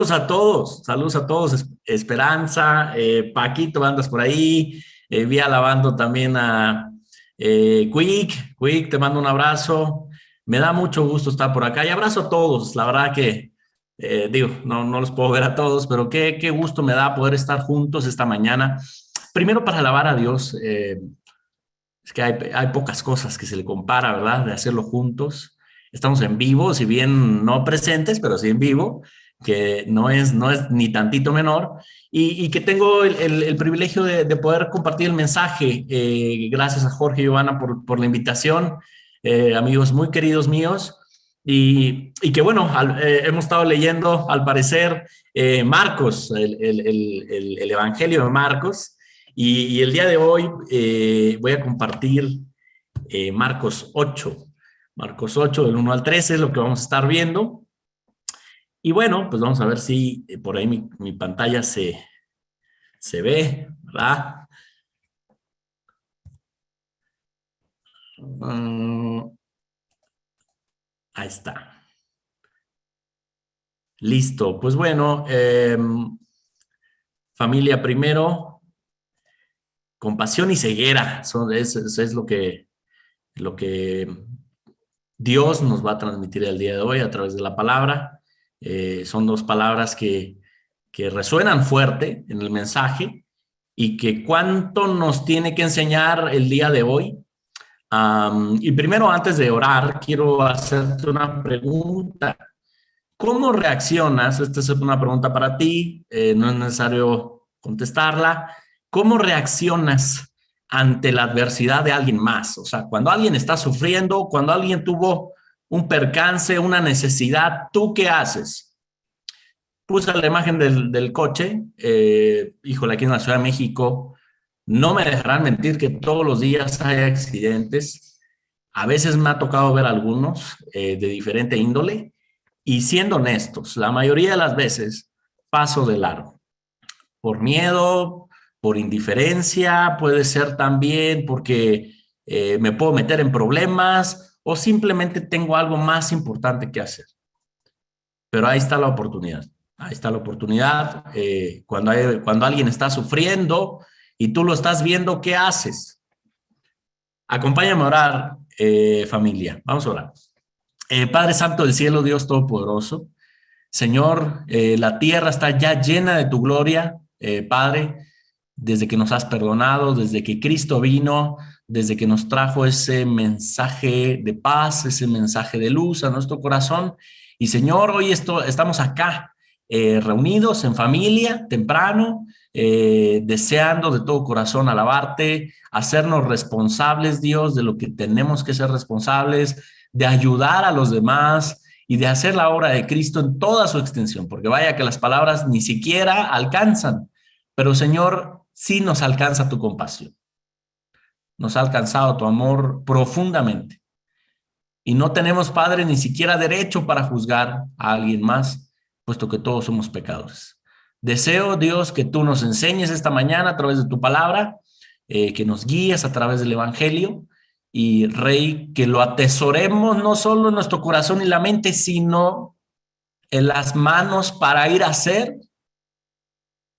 Saludos a todos, Esperanza, Paquito, andas por ahí, vi alabando también a Quick, te mando un abrazo, me da mucho gusto estar por acá y abrazo a todos, la verdad que, no los puedo ver a todos, pero qué gusto me da poder estar juntos esta mañana, primero para alabar a Dios, es que hay pocas cosas que se le compara, ¿verdad? De hacerlo juntos. Estamos en vivo, si bien no presentes, pero sí en vivo, que no es ni tantito menor, y que tengo el privilegio de poder compartir el mensaje. Gracias a Jorge y Giovanna por la invitación, amigos muy queridos míos, y que bueno, hemos estado leyendo, al parecer, Marcos, el Evangelio de Marcos, y el día de hoy voy a compartir Marcos 8. Marcos 8, del 1 al 13 es lo que vamos a estar viendo. Y bueno, pues vamos a ver si por ahí mi pantalla se ve, ¿verdad? Ahí está. Listo. Pues bueno, familia primero, compasión y ceguera. Eso es lo que Dios nos va a transmitir el día de hoy a través de la palabra. Son dos palabras que resuenan fuerte en el mensaje y que cuánto nos tiene que enseñar el día de hoy. Y primero, antes de orar, quiero hacerte una pregunta. ¿Cómo reaccionas? Esta es una pregunta para ti, no es necesario contestarla. ¿Cómo reaccionas ante la adversidad de alguien más? O sea, cuando alguien está sufriendo, cuando alguien tuvo un percance, una necesidad, ¿tú qué haces? Puse la imagen del coche, híjole, aquí en la Ciudad de México, no me dejarán mentir que todos los días hay accidentes. A veces me ha tocado ver algunos de diferente índole, y siendo honestos, la mayoría de las veces paso de largo. Por miedo, por indiferencia, puede ser también porque me puedo meter en problemas o simplemente tengo algo más importante que hacer. Pero ahí está la oportunidad. Ahí está la oportunidad. Cuando alguien está sufriendo y tú lo estás viendo, ¿qué haces? Acompáñame a orar, familia. Vamos a orar. Padre Santo del cielo, Dios Todopoderoso, Señor, la tierra está ya llena de tu gloria, Padre, desde que nos has perdonado, desde que Cristo vino, desde que nos trajo ese mensaje de paz, ese mensaje de luz a nuestro corazón. Y Señor, hoy estamos acá, reunidos en familia, temprano, deseando de todo corazón alabarte, hacernos responsables, Dios, de lo que tenemos que ser responsables, de ayudar a los demás y de hacer la obra de Cristo en toda su extensión, porque vaya que las palabras ni siquiera alcanzan, pero Señor, sí nos alcanza tu compasión, nos ha alcanzado tu amor profundamente. Y no tenemos, Padre, ni siquiera derecho para juzgar a alguien más, puesto que todos somos pecadores. Deseo, Dios, que tú nos enseñes esta mañana a través de tu palabra, que nos guíes a través del Evangelio, y Rey, que lo atesoremos no solo en nuestro corazón y la mente, sino en las manos para ir a hacer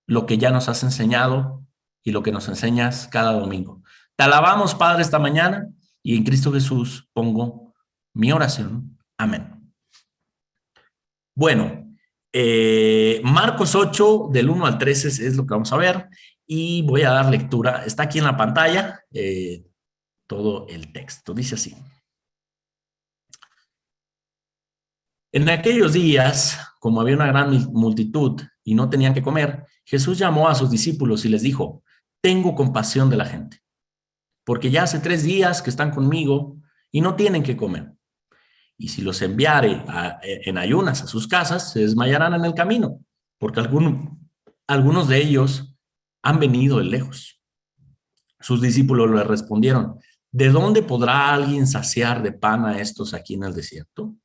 lo que ya nos has enseñado y lo que nos enseñas cada domingo. Te alabamos, Padre, esta mañana, y en Cristo Jesús pongo mi oración. Amén. Bueno, Marcos 8, del 1 al 13 es lo que vamos a ver, y voy a dar lectura. Está aquí en la pantalla todo el texto. Dice así. En aquellos días, como había una gran multitud y no tenían que comer, Jesús llamó a sus discípulos y les dijo: tengo compasión de la gente, porque ya hace 3 días que están conmigo y no tienen que comer. Y si los enviare en ayunas a sus casas, se desmayarán en el camino, porque algunos de ellos han venido de lejos. Sus discípulos le respondieron: ¿de dónde podrá alguien saciar de pan a estos aquí en el desierto?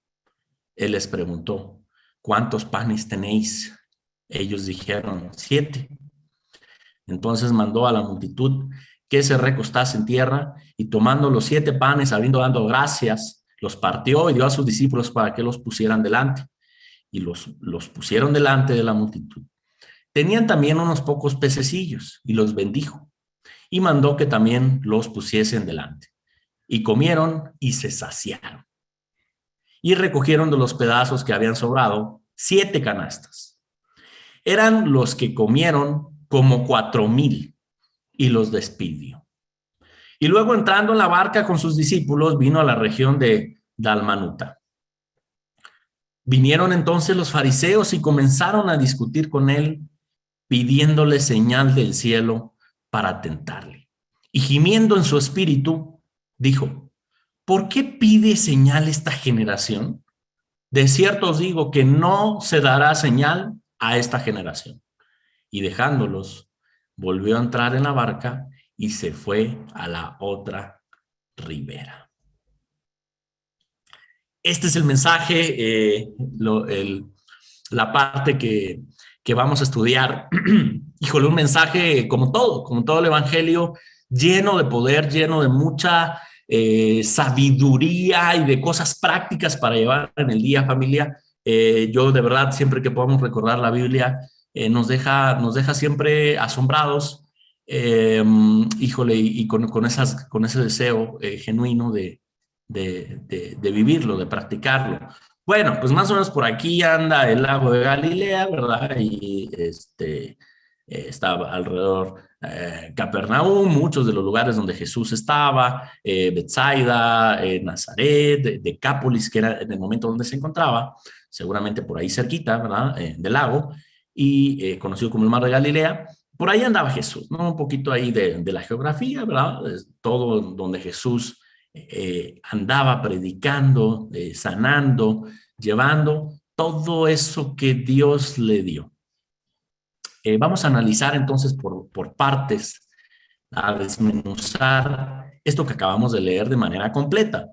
Él les preguntó: ¿cuántos panes tenéis? Ellos dijeron: 7. Entonces mandó a la multitud que se recostase en tierra, y tomando los 7 panes, habiendo dado gracias, los partió y dio a sus discípulos para que los pusieran delante. y los pusieron delante de la multitud. Tenían también unos pocos pececillos y los bendijo y mandó que también los pusiesen delante. Y comieron y se saciaron. Y recogieron de los pedazos que habían sobrado 7 canastas. Eran los que comieron como 4,000 y los despidió. Y luego entrando en la barca con sus discípulos vino a la región de Dalmanuta. Vinieron entonces los fariseos y comenzaron a discutir con él, pidiéndole señal del cielo para tentarle. Y gimiendo en su espíritu, dijo: ¿por qué pide señal esta generación? De cierto os digo que no se dará señal a esta generación. Y dejándolos, volvió a entrar en la barca y se fue a la otra ribera. Este es el mensaje, la parte que vamos a estudiar. Híjole, un mensaje como todo el evangelio, lleno de poder, lleno de mucha sabiduría y de cosas prácticas para llevar en el día, familia. Yo de verdad, siempre que podamos recordar la Biblia, nos deja siempre asombrados, híjole, y con ese deseo genuino de vivirlo, de practicarlo. Bueno, pues más o menos por aquí anda el lago de Galilea, ¿verdad? Y estaba alrededor Capernaum, muchos de los lugares donde Jesús estaba, Betsaida, Nazaret, Decápolis, que era en el momento donde se encontraba, seguramente por ahí cerquita, ¿verdad? Del lago, y conocido como el Mar de Galilea. Por ahí andaba Jesús, ¿no? Un poquito ahí de la geografía, ¿verdad? Todo donde Jesús andaba predicando, sanando, llevando todo eso que Dios le dio. Vamos a analizar entonces por partes, a desmenuzar esto que acabamos de leer de manera completa.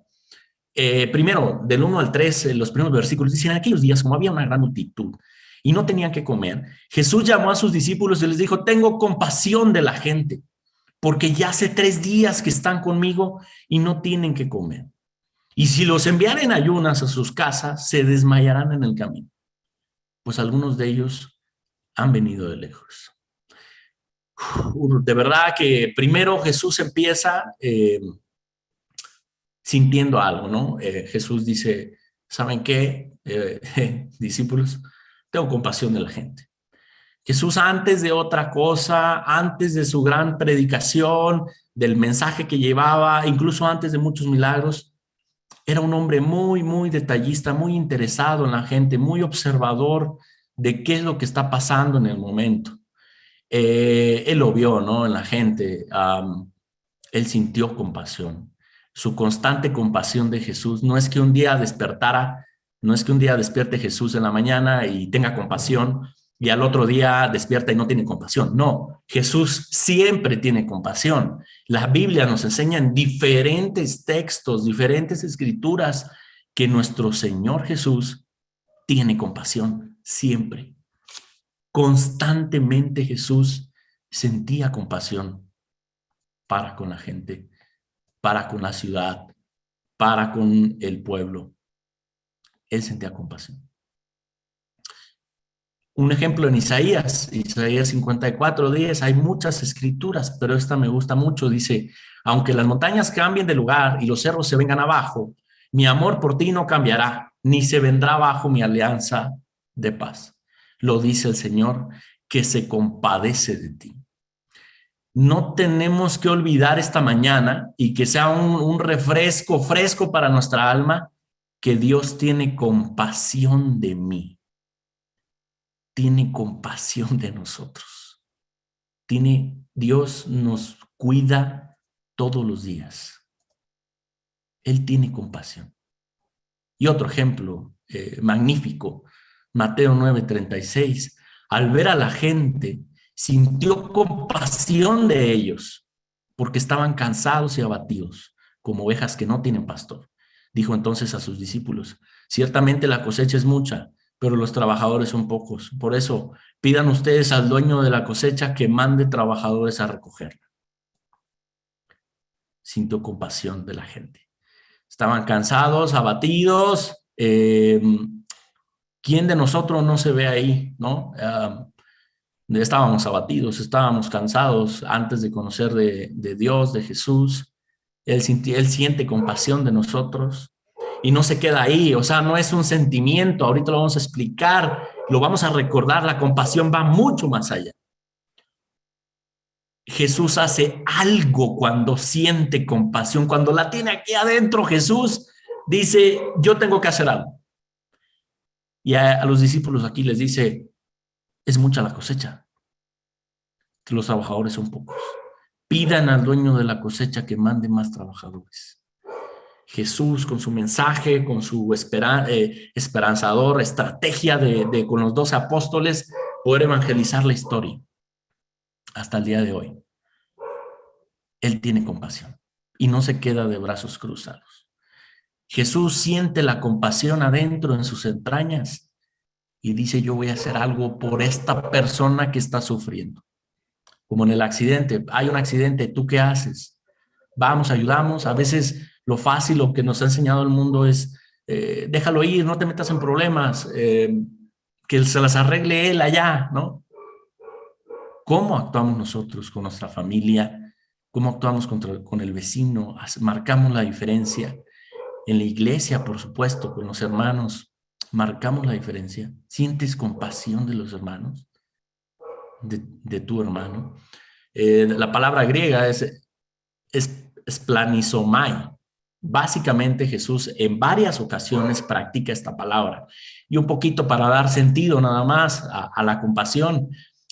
Primero, del 1 al 3, los primeros versículos dicen: en aquellos días, como había una gran multitud y no tenían que comer, Jesús llamó a sus discípulos y les dijo: tengo compasión de la gente, porque ya hace 3 días que están conmigo y no tienen que comer. Y si los enviaren ayunas a sus casas, se desmayarán en el camino, pues algunos de ellos han venido de lejos. De verdad que primero Jesús empieza sintiendo algo, ¿no? Jesús dice: ¿saben qué, discípulos? Tengo compasión de la gente. Jesús, antes de otra cosa, antes de su gran predicación, del mensaje que llevaba, incluso antes de muchos milagros, era un hombre muy, muy detallista, muy interesado en la gente, muy observador de qué es lo que está pasando en el momento. Él lo vio, ¿no? En la gente. Él sintió compasión. Su constante compasión de Jesús no es que un día despertara, no es que un día despierte Jesús en la mañana y tenga compasión y al otro día despierta y no tiene compasión. No, Jesús siempre tiene compasión. La Biblia nos enseña en diferentes textos, diferentes escrituras, que nuestro Señor Jesús tiene compasión siempre. Constantemente Jesús sentía compasión para con la gente, para con la ciudad, para con el pueblo. Él sentía compasión. Un ejemplo en Isaías 54:10, hay muchas escrituras, pero esta me gusta mucho. Dice: aunque las montañas cambien de lugar y los cerros se vengan abajo, mi amor por ti no cambiará, ni se vendrá abajo mi alianza de paz. Lo dice el Señor, que se compadece de ti. No tenemos que olvidar esta mañana, y que sea un refresco fresco para nuestra alma, que Dios tiene compasión de mí. Tiene compasión de nosotros. Dios nos cuida todos los días. Él tiene compasión. Y otro ejemplo magnífico, Mateo 9:36. Al ver a la gente, sintió compasión de ellos, porque estaban cansados y abatidos, como ovejas que no tienen pastor. Dijo entonces a sus discípulos: ciertamente la cosecha es mucha, pero los trabajadores son pocos. Por eso, pidan ustedes al dueño de la cosecha que mande trabajadores a recogerla. Sintió compasión de la gente. Estaban cansados, abatidos, ¿Quién de nosotros no se ve ahí, no? Estábamos abatidos, estábamos cansados antes de conocer de Dios, de Jesús. Él siente compasión de nosotros y no se queda ahí. O sea, no es un sentimiento. Ahorita lo vamos a explicar, lo vamos a recordar. La compasión va mucho más allá. Jesús hace algo cuando siente compasión. Cuando la tiene aquí adentro, Jesús dice, yo tengo que hacer algo. Y a los discípulos aquí les dice, es mucha la cosecha, que los trabajadores son pocos. Pidan al dueño de la cosecha que mande más trabajadores. Jesús con su mensaje, con su esperanzador estrategia con los 12 apóstoles, poder evangelizar la historia hasta el día de hoy. Él tiene compasión y no se queda de brazos cruzados. Jesús siente la compasión adentro en sus entrañas y dice, yo voy a hacer algo por esta persona que está sufriendo. Como en el accidente, hay un accidente, ¿tú qué haces? Vamos, ayudamos. A veces lo fácil, lo que nos ha enseñado el mundo es, déjalo ir, no te metas en problemas, que se las arregle él allá, ¿no? ¿Cómo actuamos nosotros con nuestra familia? ¿Cómo actuamos con el vecino? Marcamos la diferencia. En la iglesia, por supuesto, con los hermanos, marcamos la diferencia. ¿Sientes compasión de los hermanos? De tu hermano. La palabra griega es planisomai. Básicamente Jesús en varias ocasiones practica esta palabra. Y un poquito para dar sentido nada más a la compasión,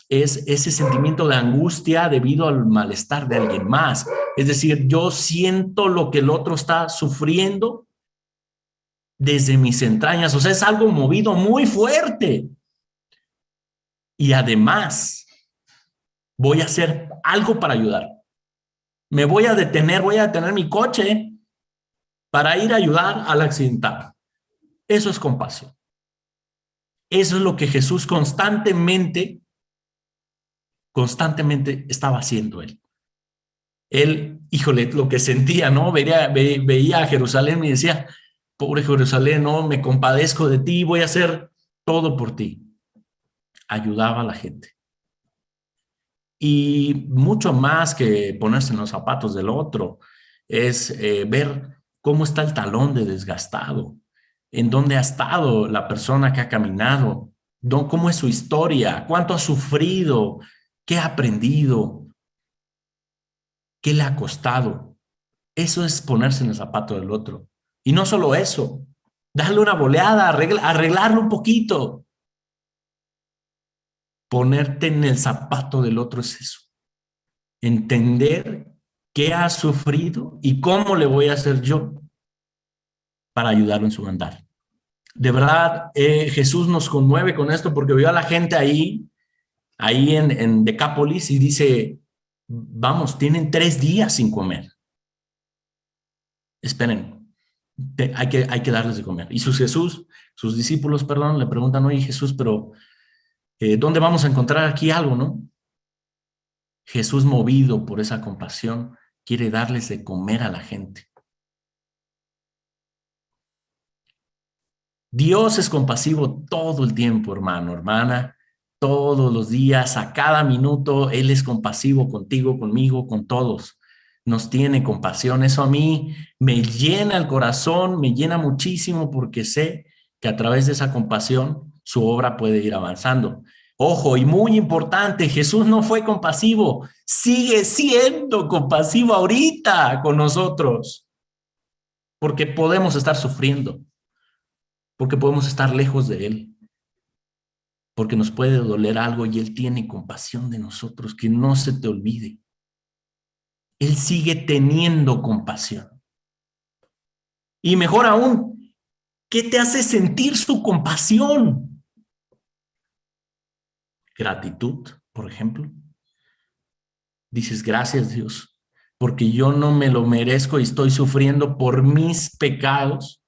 es ese sentimiento de angustia debido al malestar de alguien más. Es decir, yo siento lo que el otro está sufriendo desde mis entrañas. O sea, es algo movido muy fuerte. Y además, voy a hacer algo para ayudar. Me voy a detener mi coche para ir a ayudar al accidentado. Eso es compasión. Eso es lo que Jesús constantemente estaba haciendo él. Él, híjole, lo que sentía, ¿no? Veía a Jerusalén y decía, pobre Jerusalén, no, me compadezco de ti, voy a hacer todo por ti. Ayudaba a la gente. Y mucho más que ponerse en los zapatos del otro, es ver cómo está el talón de desgastado, en dónde ha estado la persona que ha caminado, cómo es su historia, cuánto ha sufrido, qué ha aprendido, qué le ha costado. Eso es ponerse en el zapato del otro. Y no solo eso, darle una boleada, arreglarlo un poquito. Ponerte en el zapato del otro es eso. Entender qué ha sufrido y cómo le voy a hacer yo para ayudarlo en su andar. De verdad, Jesús nos conmueve con esto porque vio a la gente ahí en Decápolis y dice, vamos, tienen 3 días sin comer. Esperen, hay que darles de comer. Y sus discípulos, perdón, le preguntan, oye Jesús, pero ¿dónde vamos a encontrar aquí algo, no? Jesús, movido por esa compasión, quiere darles de comer a la gente. Dios es compasivo todo el tiempo, hermano, hermana, todos los días, a cada minuto, Él es compasivo contigo, conmigo, con todos. Nos tiene compasión. Eso a mí me llena el corazón, me llena muchísimo porque sé que a través de esa compasión su obra puede ir avanzando. Ojo, y muy importante, Jesús no fue compasivo, sigue siendo compasivo ahorita con nosotros, porque podemos estar sufriendo, porque podemos estar lejos de Él, porque nos puede doler algo y Él tiene compasión de nosotros, que no se te olvide. Él sigue teniendo compasión. Y mejor aún, ¿qué te hace sentir su compasión? Gratitud, por ejemplo. Dices, gracias Dios, porque yo no me lo merezco y estoy sufriendo por mis pecados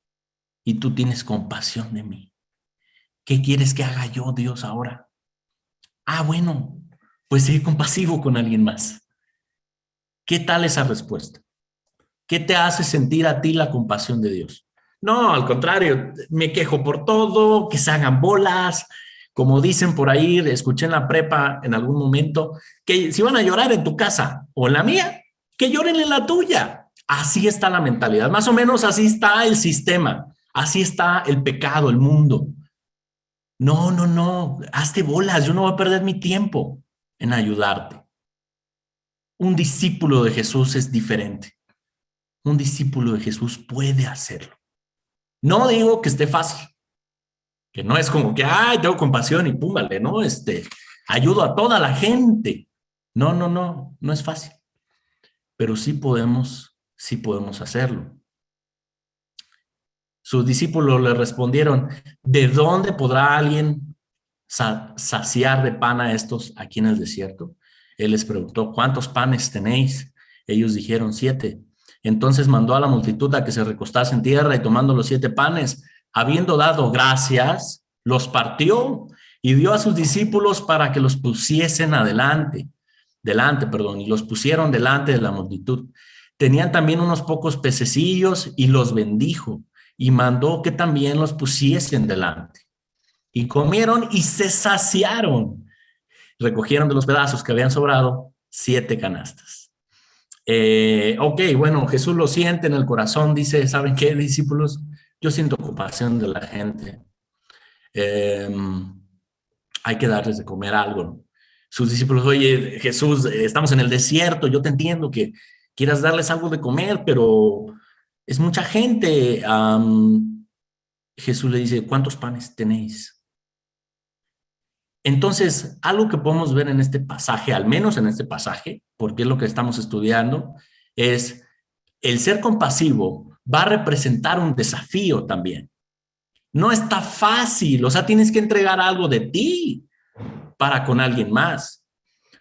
y tú tienes compasión de mí. ¿Qué quieres que haga yo, Dios, ahora? Ah, bueno, pues ser compasivo con alguien más. ¿Qué tal esa respuesta? ¿Qué te hace sentir a ti la compasión de Dios? No, al contrario, me quejo por todo, que se hagan bolas. Como dicen por ahí, escuché en la prepa en algún momento, que si van a llorar en tu casa o en la mía, que lloren en la tuya. Así está la mentalidad, más o menos así está el sistema, así está el pecado, el mundo. No, no, no, hazte bolas, yo no voy a perder mi tiempo en ayudarte. Un discípulo de Jesús es diferente. Un discípulo de Jesús puede hacerlo. No digo que esté fácil, que no es como que, ay, tengo compasión y púmbale, ¿no? Ayudo a toda la gente. No, no, no, no es fácil, pero sí podemos hacerlo. Sus discípulos le respondieron, ¿de dónde podrá alguien saciar de pan a estos aquí en el desierto? Él les preguntó, ¿cuántos panes tenéis? Ellos dijeron, 7. Entonces mandó a la multitud a que se recostase en tierra y tomando los 7 panes, habiendo dado gracias, los partió y dio a sus discípulos para que los pusiesen y los pusieron delante de la multitud. Tenían también unos pocos pececillos y los bendijo y mandó que también los pusiesen delante. Y comieron y se saciaron. Recogieron de los pedazos que habían sobrado 7 canastas. Ok, bueno, Jesús lo siente en el corazón, dice, ¿saben qué, discípulos? Yo siento compasión de la gente. Eh, Hay que darles de comer algo, ¿no? Sus discípulos, oye, Jesús, estamos en el desierto, yo te entiendo que quieras darles algo de comer, pero es mucha gente. Jesús le dice, ¿cuántos panes tenéis? Entonces, algo que podemos ver en este pasaje, al menos en este pasaje, porque es lo que estamos estudiando, es el ser compasivo va a representar un desafío también. No está fácil, o sea, tienes que entregar algo de ti para con alguien más.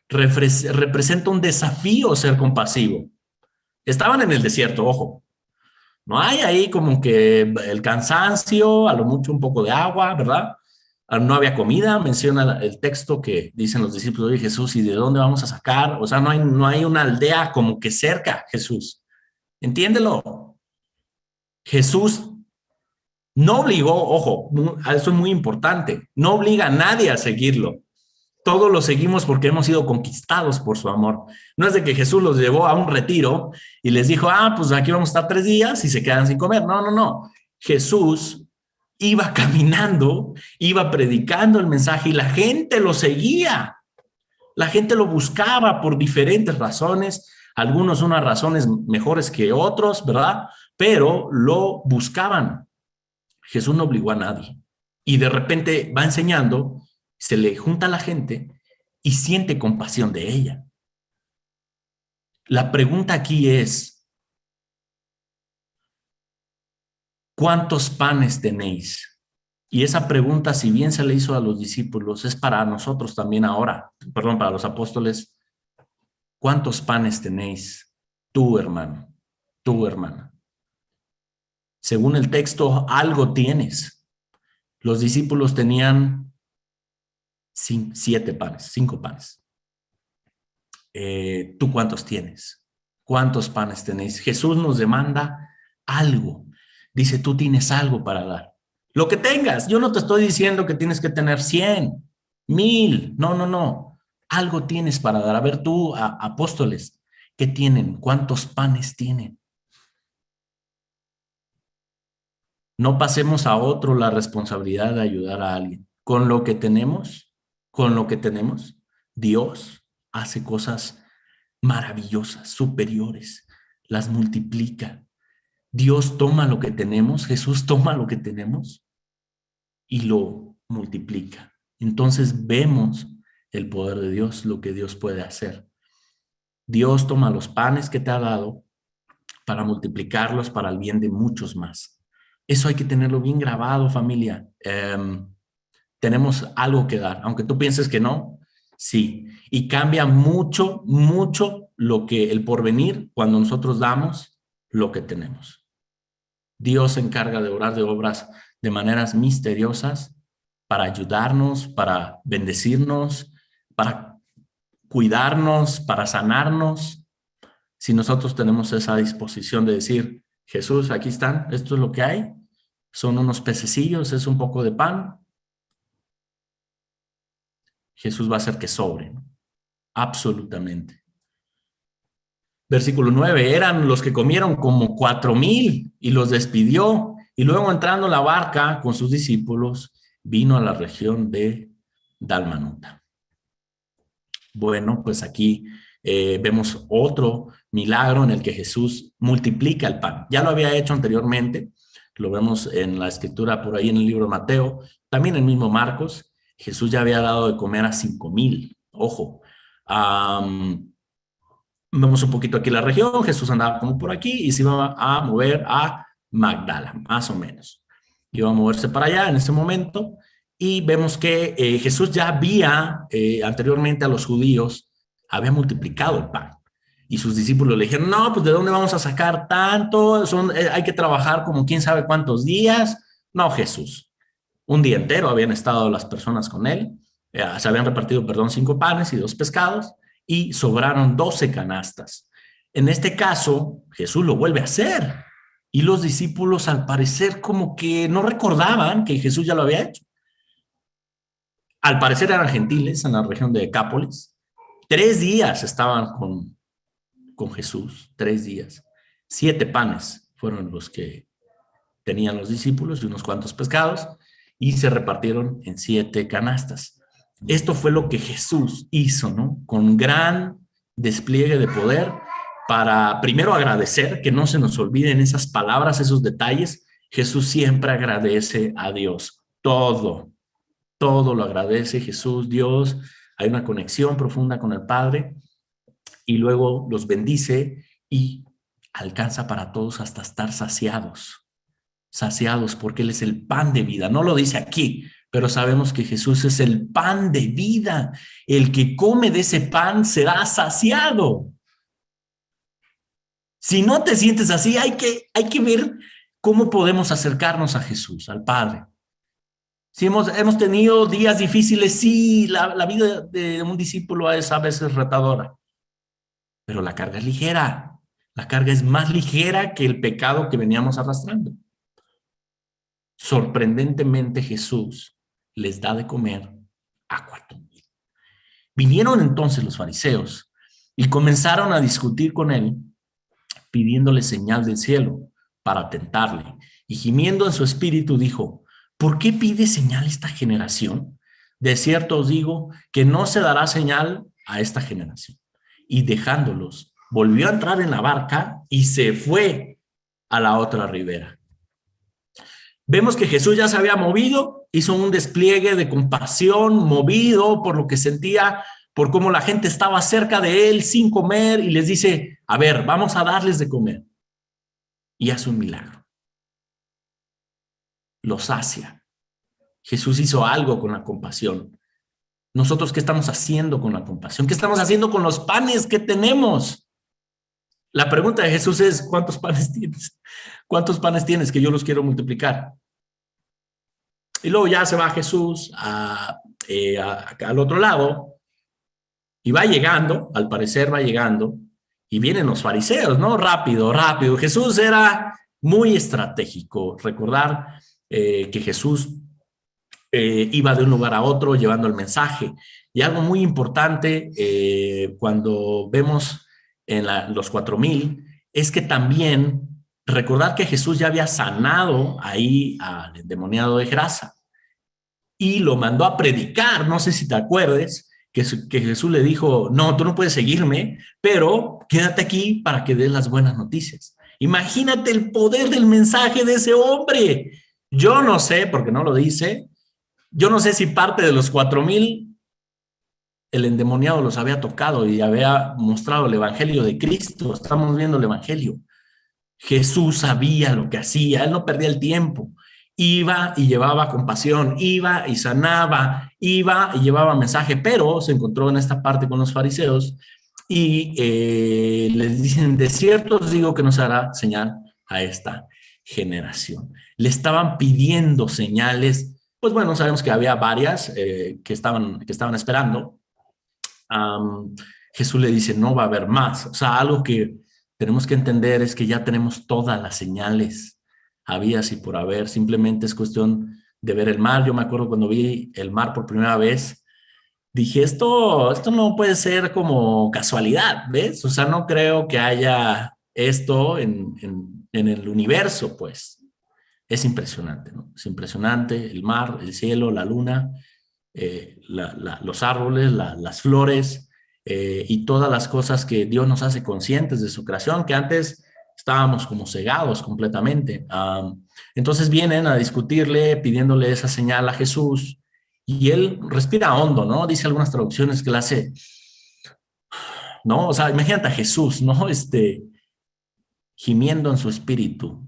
Representa un desafío ser compasivo. Estaban en el desierto, ojo. No hay ahí como que el cansancio, a lo mucho un poco de agua, ¿verdad? No había comida, menciona el texto que dicen los discípulos de Jesús, ¿y de dónde vamos a sacar? O sea, no hay una aldea como que cerca, Jesús. Entiéndelo. Jesús no obligó, ojo, eso es muy importante, no obliga a nadie a seguirlo. Todos lo seguimos porque hemos sido conquistados por su amor. No es de que Jesús los llevó a un retiro y les dijo, pues aquí vamos a estar 3 días y se quedan sin comer. No, no, no. Jesús iba caminando, iba predicando el mensaje y la gente lo seguía. La gente lo buscaba por diferentes razones, algunos unas razones mejores que otros, ¿verdad? Pero lo buscaban. Jesús no obligó a nadie. Y de repente va enseñando, se le junta a la gente y siente compasión de ella. La pregunta aquí es, ¿cuántos panes tenéis? Y esa pregunta, si bien se le hizo a los discípulos, es para nosotros también ahora, perdón, para los apóstoles. ¿Cuántos panes tenéis tú, hermano, tú, hermana? Según el texto, algo tienes. Los discípulos tenían 7 panes, 5 panes. ¿Tú cuántos tienes? ¿Cuántos panes tenéis? Jesús nos demanda algo. Dice, tú tienes algo para dar. Lo que tengas. Yo no te estoy diciendo que tienes que tener 100, 1000. No, no, no. Algo tienes para dar. A ver tú, apóstoles, ¿qué tienen? ¿Cuántos panes tienen? No pasemos a otro la responsabilidad de ayudar a alguien. Con lo que tenemos, Dios hace cosas maravillosas, superiores, las multiplica. Dios toma lo que tenemos, Jesús toma lo que tenemos y lo multiplica. Entonces vemos el poder de Dios, lo que Dios puede hacer. Dios toma los panes que te ha dado para multiplicarlos para el bien de muchos más. Eso hay que tenerlo bien grabado, familia. Tenemos algo que dar, aunque tú pienses que no, sí. Y cambia mucho, mucho lo que el porvenir cuando nosotros damos lo que tenemos. Dios se encarga de obrar de obras de maneras misteriosas para ayudarnos, para bendecirnos, para cuidarnos, para sanarnos. Si nosotros tenemos esa disposición de decir, Jesús, aquí están, esto es lo que hay, son unos pececillos, es un poco de pan. Jesús va a hacer que sobre, ¿no? Absolutamente. Versículo 9, eran los que comieron como 4,000 y los despidió. Y luego entrando en la barca con sus discípulos, vino a la región de Dalmanuta. Bueno, pues aquí vemos otro milagro en el que Jesús multiplica el pan. Ya lo había hecho anteriormente, lo vemos en la escritura por ahí en el libro de Mateo, también el mismo Marcos. Jesús ya había dado de comer a 5,000. Ojo, vemos un poquito aquí la región. Jesús andaba como por aquí y se iba a mover a Magdala, más o menos. Iba a moverse para allá en ese momento. Y vemos que Jesús ya había anteriormente a los judíos, había multiplicado el pan. Y sus discípulos le dijeron, no, pues ¿de dónde vamos a sacar tanto? Hay que trabajar como quién sabe cuántos días. No, Jesús. Un día entero habían estado las personas con él. Se habían repartido, 5 panes y 2 pescados y sobraron 12 canastas. En este caso, Jesús lo vuelve a hacer. Y los discípulos, al parecer, como que no recordaban que Jesús ya lo había hecho. Al parecer eran gentiles en la región de Decápolis. 3 días estaban con Jesús, 3 días. 7 panes fueron los que tenían los discípulos y unos cuantos pescados, y se repartieron en 7 canastas. Esto fue lo que Jesús hizo, ¿no? Con gran despliegue de poder para primero agradecer, que no se nos olviden esas palabras, esos detalles. Jesús siempre agradece a Dios. Todo lo agradece Jesús, Dios. Hay una conexión profunda con el Padre y luego los bendice y alcanza para todos hasta estar saciados porque Él es el pan de vida. No lo dice aquí, pero sabemos que Jesús es el pan de vida. El que come de ese pan será saciado. Si no te sientes así, hay que ver cómo podemos acercarnos a Jesús, al Padre. Si hemos tenido días difíciles, sí, la vida de un discípulo es a veces retadora, pero la carga es ligera. La carga es más ligera que el pecado que veníamos arrastrando. Sorprendentemente, Jesús les da de comer a 4,000. Vinieron entonces los fariseos y comenzaron a discutir con él, pidiéndole señal del cielo para tentarle. Y gimiendo en su espíritu dijo, ¿por qué pide señal esta generación? De cierto os digo que no se dará señal a esta generación. Y dejándolos, volvió a entrar en la barca y se fue a la otra ribera. Vemos que Jesús ya se había movido, hizo un despliegue de compasión, movido por lo que sentía, por cómo la gente estaba cerca de él sin comer, y les dice, a ver, vamos a darles de comer. Y hace un milagro. Los sacia. Jesús hizo algo con la compasión. Nosotros, ¿qué estamos haciendo con la compasión? ¿Qué estamos haciendo con los panes que tenemos? La pregunta de Jesús es, ¿cuántos panes tienes? ¿Cuántos panes tienes que yo los quiero multiplicar? Y luego ya se va Jesús al otro lado y va llegando, al parecer va llegando, y vienen los fariseos, ¿no? Rápido. Jesús era muy estratégico. Recordar que Jesús iba de un lugar a otro llevando el mensaje. Y algo muy importante cuando vemos en los 4,000 es que también recordar que Jesús ya había sanado ahí al endemoniado de Gerasa y lo mandó a predicar. No sé si te acuerdes que Jesús le dijo, no, tú no puedes seguirme, pero quédate aquí para que des las buenas noticias. Imagínate el poder del mensaje de ese hombre. Yo no sé, porque no lo dice, yo no sé si parte de los 4,000 el endemoniado los había tocado y había mostrado el evangelio de Cristo. Estamos viendo el evangelio. Jesús sabía lo que hacía, él no perdía el tiempo. Iba y llevaba compasión, iba y sanaba, iba y llevaba mensaje, pero se encontró en esta parte con los fariseos y les dicen, de cierto os digo que no se hará señal a esta generación. Le estaban pidiendo señales. Pues bueno, sabemos que había varias que estaban esperando. Jesús le dice, no va a haber más. O sea, algo que tenemos que entender es que ya tenemos todas las señales. había y por haber. Simplemente es cuestión de ver el mar. Yo me acuerdo cuando vi el mar por primera vez, dije, esto no puede ser como casualidad, ¿ves? O sea, no creo que haya esto en el universo, pues. Es impresionante, ¿no? Es impresionante el mar, el cielo, la luna, los árboles, las flores y todas las cosas que Dios nos hace conscientes de su creación, que antes estábamos como cegados completamente. Entonces vienen a discutirle, pidiéndole esa señal a Jesús, y él respira hondo, ¿no? Dice algunas traducciones que la hace, ¿no? O sea, imagínate a Jesús, ¿no? Gimiendo en su espíritu.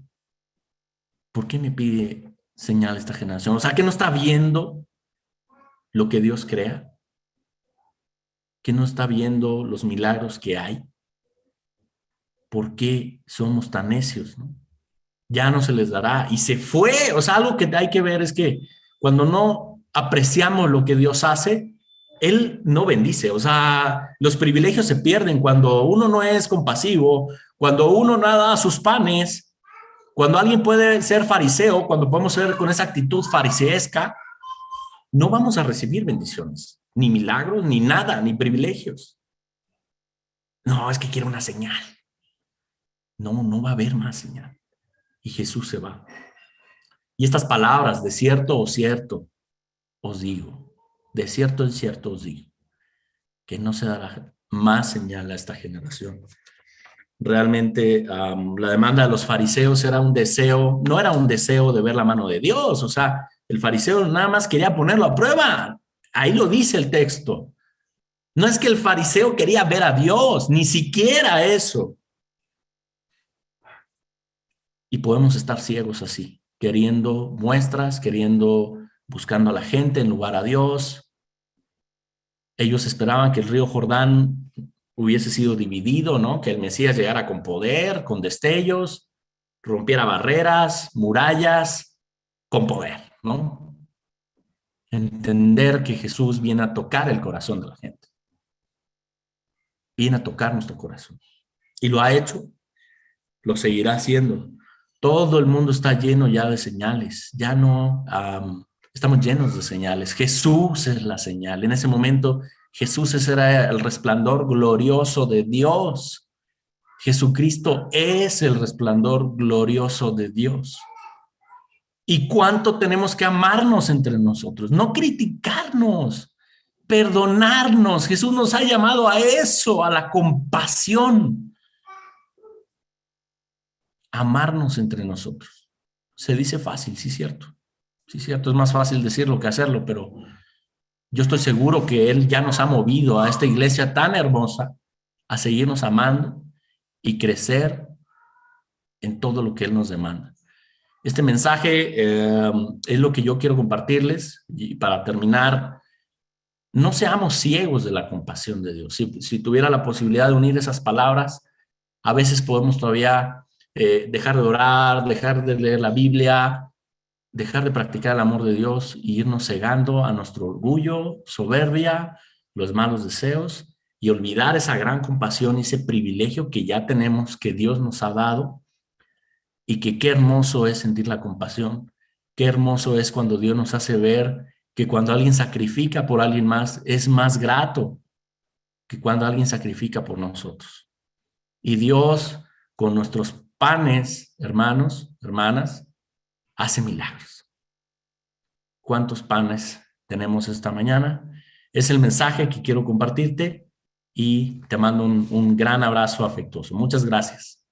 ¿Por qué me pide señal esta generación? O sea, que no está viendo lo que Dios crea, que no está viendo los milagros que hay. ¿Por qué somos tan necios, no? Ya no se les dará. Y se fue. O sea, algo que hay que ver es que cuando no apreciamos lo que Dios hace, Él no bendice. O sea, los privilegios se pierden cuando uno no es compasivo, cuando uno no da sus panes, cuando alguien puede ser fariseo, cuando podemos ser con esa actitud fariseesca, no vamos a recibir bendiciones, ni milagros, ni nada, ni privilegios. No, es que quiero una señal. No, no va a haber más señal. Y Jesús se va. Y estas palabras, de cierto o cierto, os digo, de cierto en cierto os digo, que no se dará más señal a esta generación. Realmente la demanda de los fariseos era un deseo, no era un deseo de ver la mano de Dios, o sea, el fariseo nada más quería ponerlo a prueba. Ahí lo dice el texto. No es que el fariseo quería ver a Dios, ni siquiera eso. Y podemos estar ciegos así, queriendo muestras, buscando a la gente en lugar a Dios. Ellos esperaban que el río Jordán hubiese sido dividido, ¿no? Que el Mesías llegara con poder, con destellos, rompiera barreras, murallas, con poder, ¿no? Entender que Jesús viene a tocar el corazón de la gente. Viene a tocar nuestro corazón. Y lo ha hecho, lo seguirá haciendo. Todo el mundo está lleno ya de señales. Ya no estamos llenos de señales. Jesús es la señal. En ese momento, Jesús era el resplandor glorioso de Dios. Jesucristo es el resplandor glorioso de Dios. ¿Y cuánto tenemos que amarnos entre nosotros? No criticarnos, perdonarnos. Jesús nos ha llamado a eso, a la compasión. Amarnos entre nosotros. Se dice fácil, sí, cierto. Sí, cierto, es más fácil decirlo que hacerlo, pero yo estoy seguro que Él ya nos ha movido a esta iglesia tan hermosa a seguirnos amando y crecer en todo lo que Él nos demanda. Este mensaje es lo que yo quiero compartirles, y para terminar, no seamos ciegos de la compasión de Dios. Si tuviera la posibilidad de unir esas palabras, a veces podemos todavía dejar de orar, dejar de leer la Biblia, dejar de practicar el amor de Dios e irnos cegando a nuestro orgullo, soberbia, los malos deseos, y olvidar esa gran compasión y ese privilegio que ya tenemos, que Dios nos ha dado, y que qué hermoso es sentir la compasión, qué hermoso es cuando Dios nos hace ver que cuando alguien sacrifica por alguien más es más grato que cuando alguien sacrifica por nosotros. Y Dios, con nuestros panes, hermanos, hermanas, hace milagros. ¿Cuántos panes tenemos esta mañana? Es el mensaje que quiero compartirte y te mando un gran abrazo afectuoso. Muchas gracias.